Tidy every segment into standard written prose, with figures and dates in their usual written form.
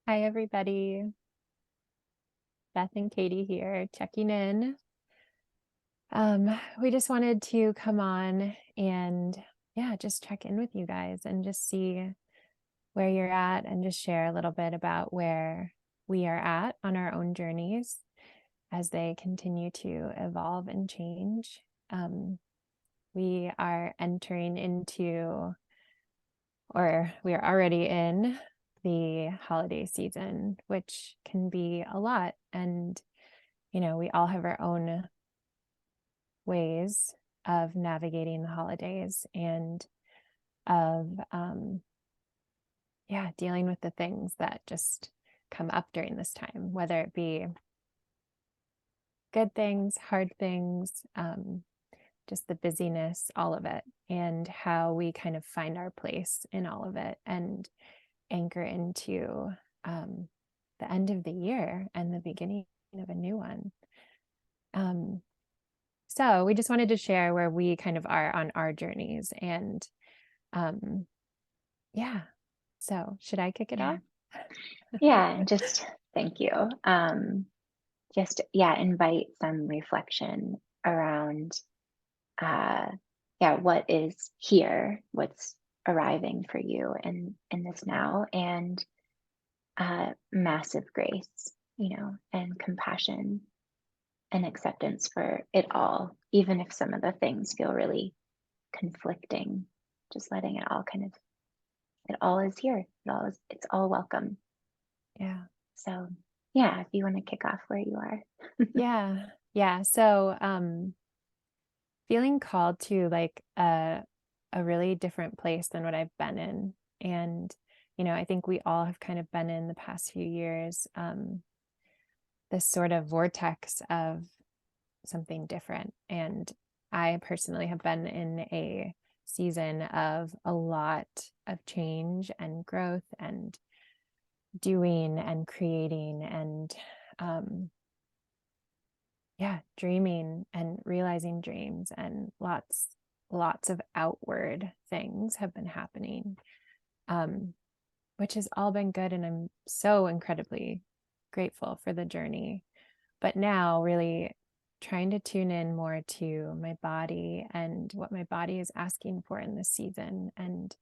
Hi, everybody. Beth and Katy here, checking in. We just wanted to come on and just check in with you guys and just see where you're at and just share a little bit about where we are at on our own journeys as they continue to evolve and change. We are entering into, or we are already in the holiday season, which can be a lot. And, we all have our own ways of navigating the holidays and of, dealing with the things that just come up during this time, whether it be good things, hard things, just the busyness, all of it, and how we kind of find our place in all of it and anchor into the end of the year and the beginning of a new one. So we just wanted to share where we kind of are on our journeys. And so should I kick it off? Yeah, just thank you. Invite some reflection around what is here, what's arriving for you in this now, and massive grace, and compassion and acceptance for it all, even if some of the things feel really conflicting, just letting it all it all is here. It's all welcome. Yeah. So if you want to kick off where you are. Yeah. So feeling called to like a really different place than what I've been in. And, I think we all have kind of been in the past few years, this sort of vortex of something different. And I personally have been in a season of a lot of change and growth and doing and creating and dreaming and realizing dreams, and lots of outward things have been happening, which has all been good, and I'm so incredibly grateful for the journey. But now really trying to tune in more to my body and what my body is asking for in this season. And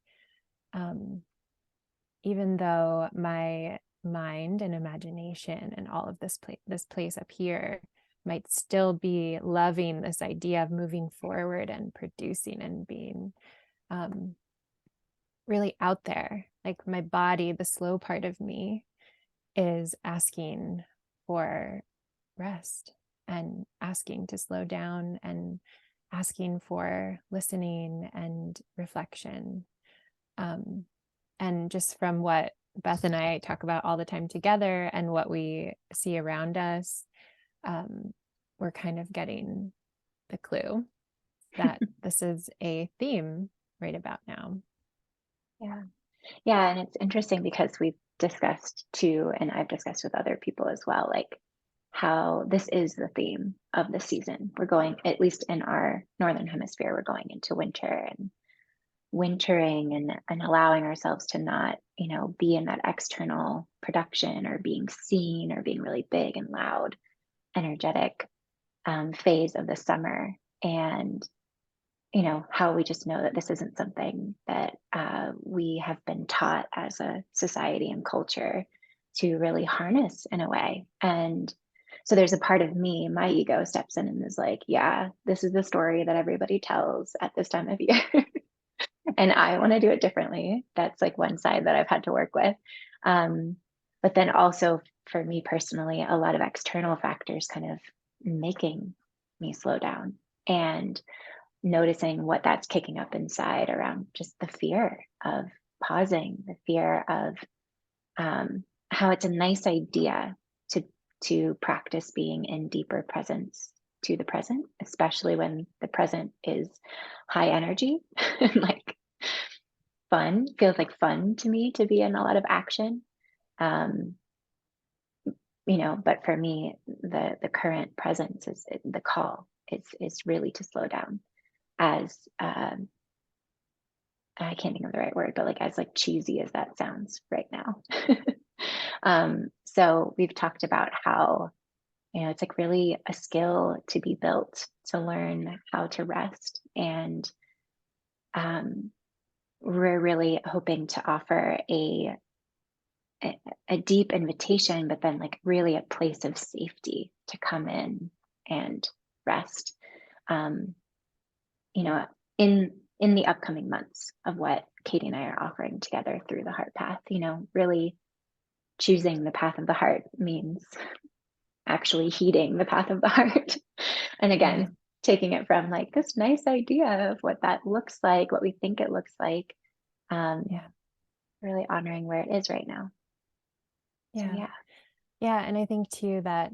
even though my mind and imagination and all of this place up here might still be loving this idea of moving forward and producing and being really out there, like my body, the slow part of me, is asking for rest and asking to slow down and asking for listening and reflection. And just from what Beth and I talk about all the time together and what we see around us, we're kind of getting the clue that this is a theme right about now. Yeah. And it's interesting because we've discussed too, and I've discussed with other people as well, like how this is the theme of the season. We're going, at least in our Northern Hemisphere, we're going into winter and wintering and allowing ourselves to not, be in that external production or being seen or being really big and loud, energetic phase of the summer. And how we just know that this isn't something that we have been taught as a society and culture to really harness in a way. And so there's a part of me, my ego steps in and is like, yeah, this is the story that everybody tells at this time of year. And I want to do it differently. That's like one side that I've had to work with. But then also for me personally, a lot of external factors kind of making me slow down and noticing what that's kicking up inside around just the fear of pausing, the fear of how it's a nice idea to practice being in deeper presence to the present, especially when the present is high energy and like fun. Feels like fun to me to be in a lot of action. But for me, the current presence is the call. It's really to slow down, as I can't think of the right word, but like as like cheesy as that sounds right now. So we've talked about how, it's like really a skill to be built to learn how to rest. And um, we're really hoping to offer a deep invitation, but then like really a place of safety to come in and rest. Um, you know, in the upcoming months of what Katy and I are offering together through the heart path, really choosing the path of the heart means actually heeding the path of the heart. And Yeah. again, taking it from like this nice idea of what that looks like, what we think it looks like, um, Yeah. really honoring where it is right now. So Yeah. yeah, Yeah. And I think too that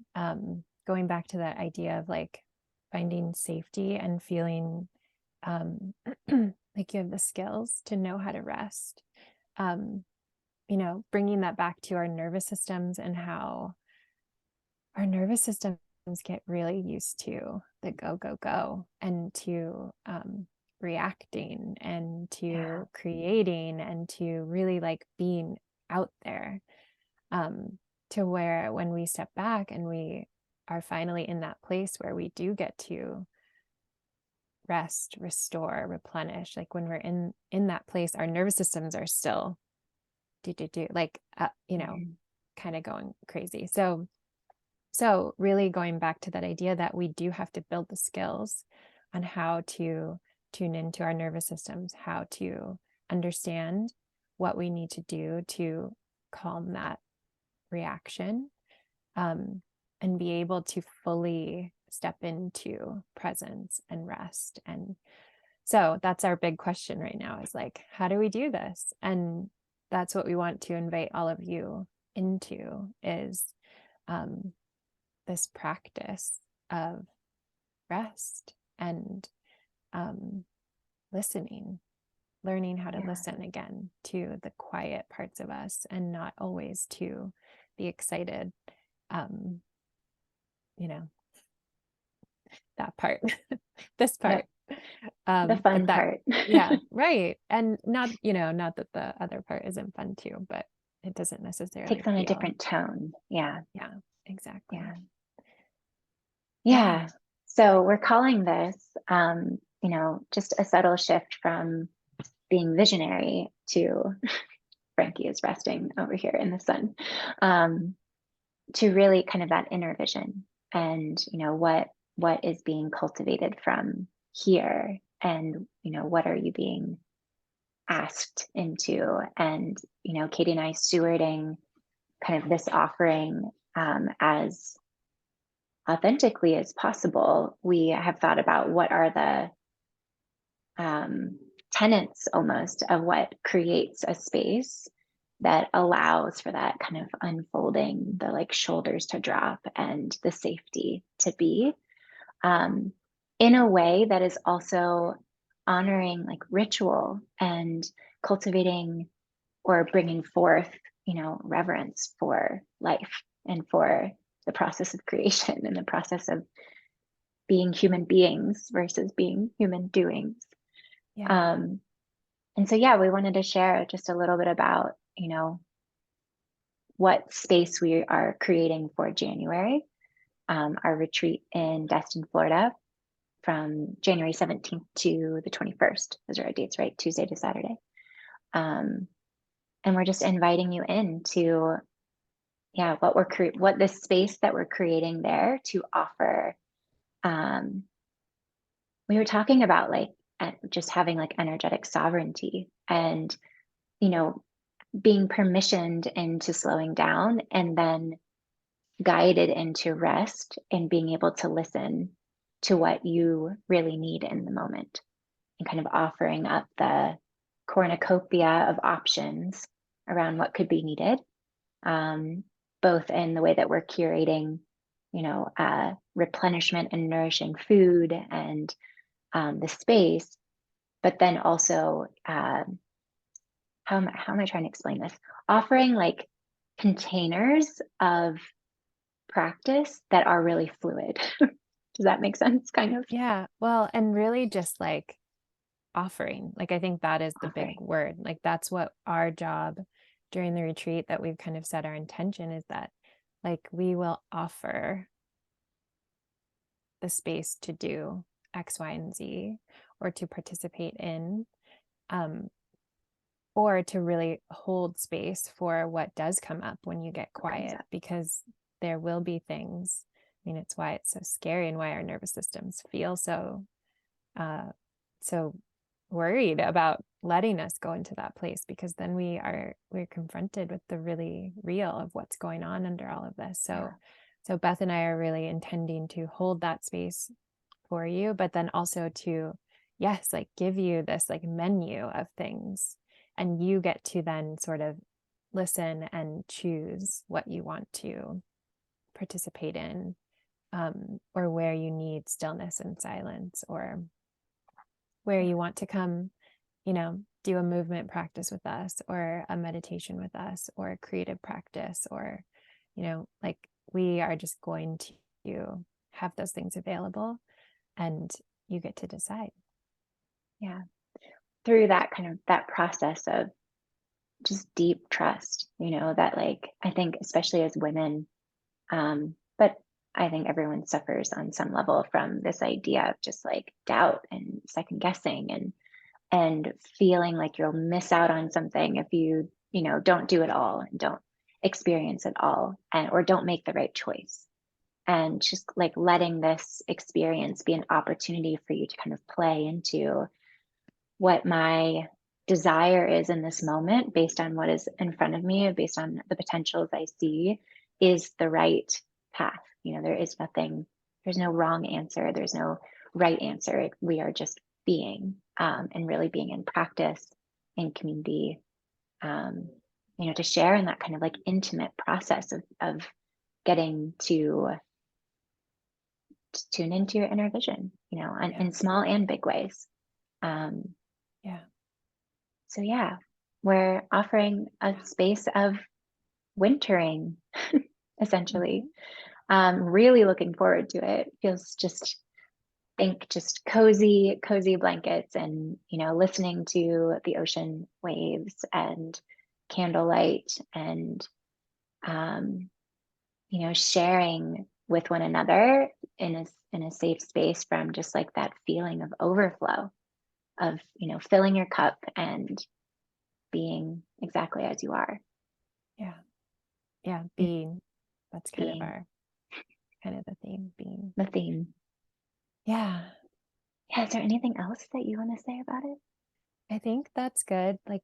going back to that idea of like finding safety and feeling like you have the skills to know how to rest. Um, bringing that back to our nervous systems and how our nervous systems get really used to the go, go, go and to reacting and yeah, to creating and to really like being out there, um, to where when we step back and we are finally in that place where we do get to rest, restore, replenish, like when we're in that place, our nervous systems are still do like mm-hmm. kind of going crazy. So really going back to that idea that we do have to build the skills on how to tune into our nervous systems, how to understand what we need to do to calm that reaction, and be able to fully step into presence and rest. And so that's our big question right now is like, how do we do this? And that's what we want to invite all of you into is um, this practice of rest and um, listening, learning how to Yeah, listen again to the quiet parts of us and not always to the excited, um, you know, that part, this part. yep, the But fun that, part. yeah, right. And not, not that the other part isn't fun too, but it doesn't necessarily Takes on a feel, different tone. Yeah, yeah, exactly. yeah, Yeah. yeah. So we're calling this, just a subtle shift from being visionary to Frankie is resting over here in the sun, um, to really kind of that inner vision and what is being cultivated from here, and what are you being asked into, and Katy and I stewarding kind of this offering as authentically as possible. We have thought about what are the tenets almost of what creates a space that allows for that kind of unfolding, the like shoulders to drop and the safety to be, um, in a way that is also honoring like ritual and cultivating or bringing forth, reverence for life and for the process of creation and the process of being human beings versus being human doings. Yeah. Um, and so, yeah, we wanted to share just a little bit about, what space we are creating for January, our retreat in Destin, Florida, from January 17th to the 21st. Those are our dates, right? Tuesday to Saturday. Um, and we're just inviting you into, yeah, what this space that we're creating there to offer. We were talking about like just having like energetic sovereignty and, you know, being permissioned into slowing down and then guided into rest and being able to listen to what you really need in the moment, and kind of offering up the cornucopia of options around what could be needed, um, both in the way that we're curating, replenishment and nourishing food and the space, but then also, how am I trying to explain this? Offering like containers of practice that are really fluid. Does that make sense? Kind of Yeah. Well, and really just like offering. Like I think that is the big offering. word. Like that's what our job during the retreat that we've kind of set our intention is that like we will offer the space to do X, Y, and Z, or to participate in, or to really hold space for what does come up when you get quiet, because there will be things. I mean, it's why it's so scary and why our nervous systems feel so worried about letting us go into that place, because then we're confronted with the really real of what's going on under all of this. So Beth and I are really intending to hold that space for you, but then also to, yes, like give you this like menu of things, and you get to then sort of listen and choose what you want to participate in, or where you need stillness and silence, or where you want to come, do a movement practice with us, or a meditation with us, or a creative practice, or, like we are just going to have those things available, and you get to decide. Yeah. Through that kind of that process of just deep trust, that like, I think especially as women, but I think everyone suffers on some level from this idea of just like doubt and second guessing and feeling like you'll miss out on something if you don't do it all and don't experience it all, or don't make the right choice. And just like letting this experience be an opportunity for you to kind of play into what my desire is in this moment, based on what is in front of me, based on the potentials I see, is the right path. There is nothing, there's no wrong answer, there's no right answer. We are just being, and really being in practice, in community, to share in that kind of like intimate process of getting to tune into your inner vision, in small and big ways. So yeah, we're offering a space of wintering, essentially. Really looking forward to it. Feels just cozy blankets, and listening to the ocean waves and candlelight, and sharing with one another in a safe space, from just like that feeling of overflow, of filling your cup and being exactly as you are. Being. That's kind being. of the theme, being. The theme. Yeah. Is there anything else that you want to say about it? I think that's good. Like,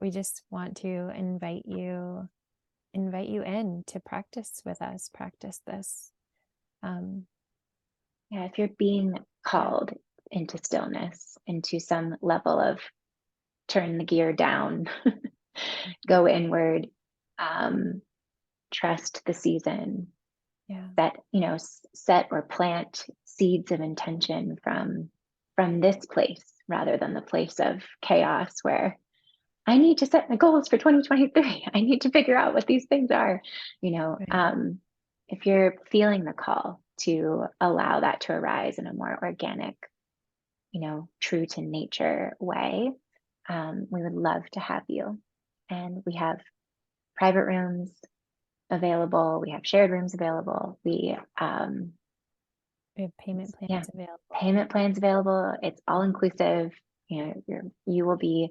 we just want to invite you in to practice with us, practice this. If you're being called into stillness, into some level of turn the gear down, go inward, trust the season, that set or plant seeds of intention from this place, rather than the place of chaos where I need to set my goals for 2023. I need to figure out what these things are. If you're feeling the call to allow that to arise in a more organic, true to nature way, we would love to have you. And we have private rooms available. We have shared rooms available. We have payment plans available. Payment plans available. It's all inclusive. You will be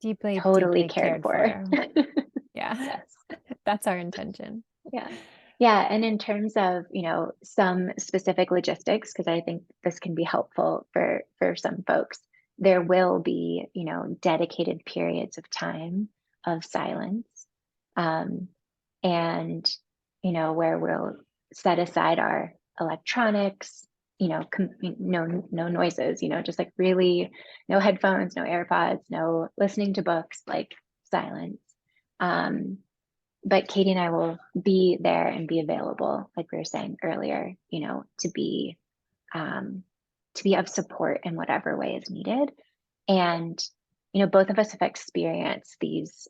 deeply cared for. Yes. That's our intention. And in terms of some specific logistics, because I think this can be helpful for some folks, there will be dedicated periods of time of silence, and where we'll set aside our electronics, no noises, just like really no headphones, no AirPods, no listening to books, like silence. But Katy and I will be there and be available, like we were saying earlier, to be of support in whatever way is needed. And both of us have experienced these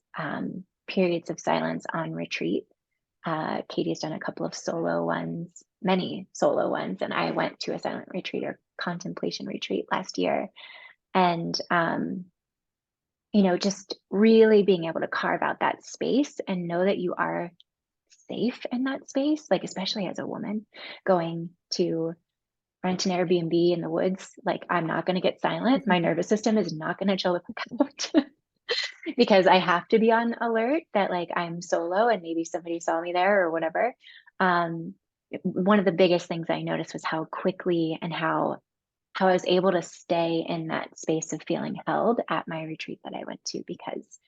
periods of silence on retreat. Katy's done a couple of solo ones, many solo ones, and I went to a silent retreat or contemplation retreat last year. And, just really being able to carve out that space and know that you are safe in that space, like, especially as a woman going to rent an Airbnb in the woods, like, I'm not going to get silent. My nervous system is not going to chill the fuck out because I have to be on alert that, like, I'm solo and maybe somebody saw me there or whatever. Um, One of the biggest things I noticed was how quickly and how I was able to stay in that space of feeling held at my retreat that I went to because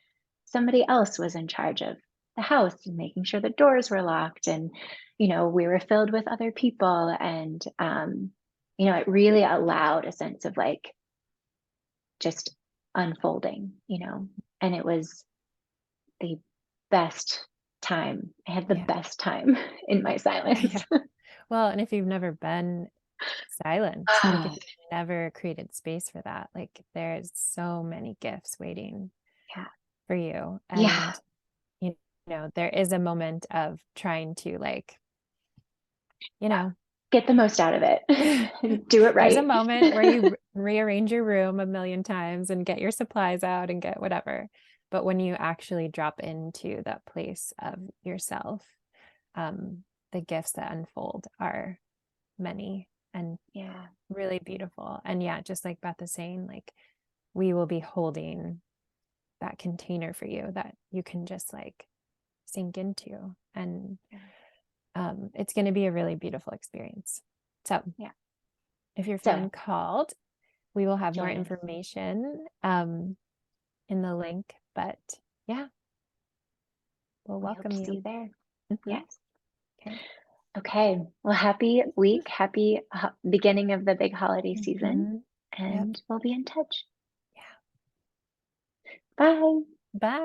somebody else was in charge of the house and making sure the doors were locked, and we were filled with other people, and it really allowed a sense of like just unfolding, and it was the best time. I had the Yeah. best time in my silence. Yeah. Well, and if you've never been silent, like if Ah, you've never created space for that, like there's so many gifts waiting yeah, for you. yeah, And there is a moment of trying to like, you know, get the most out of it. Do it there's a right. moment where you rearrange your room a million times and get your supplies out and get whatever. But when you actually drop into that place of yourself, the gifts that unfold are many and Yeah, really beautiful. And yeah, just like Beth is saying, like we will be holding that container for you that you can just like sink into. And it's going to be a really beautiful experience. So yeah. if you're So feeling called, we will have more join us. information in the link. But yeah, we'll We hope welcome to see you. you there. Mhm. Yes. Okay. Okay. Well, happy week. Happy beginning of the big holiday season. Mhm. Yep. And we'll be in touch. Yeah. Bye. Bye.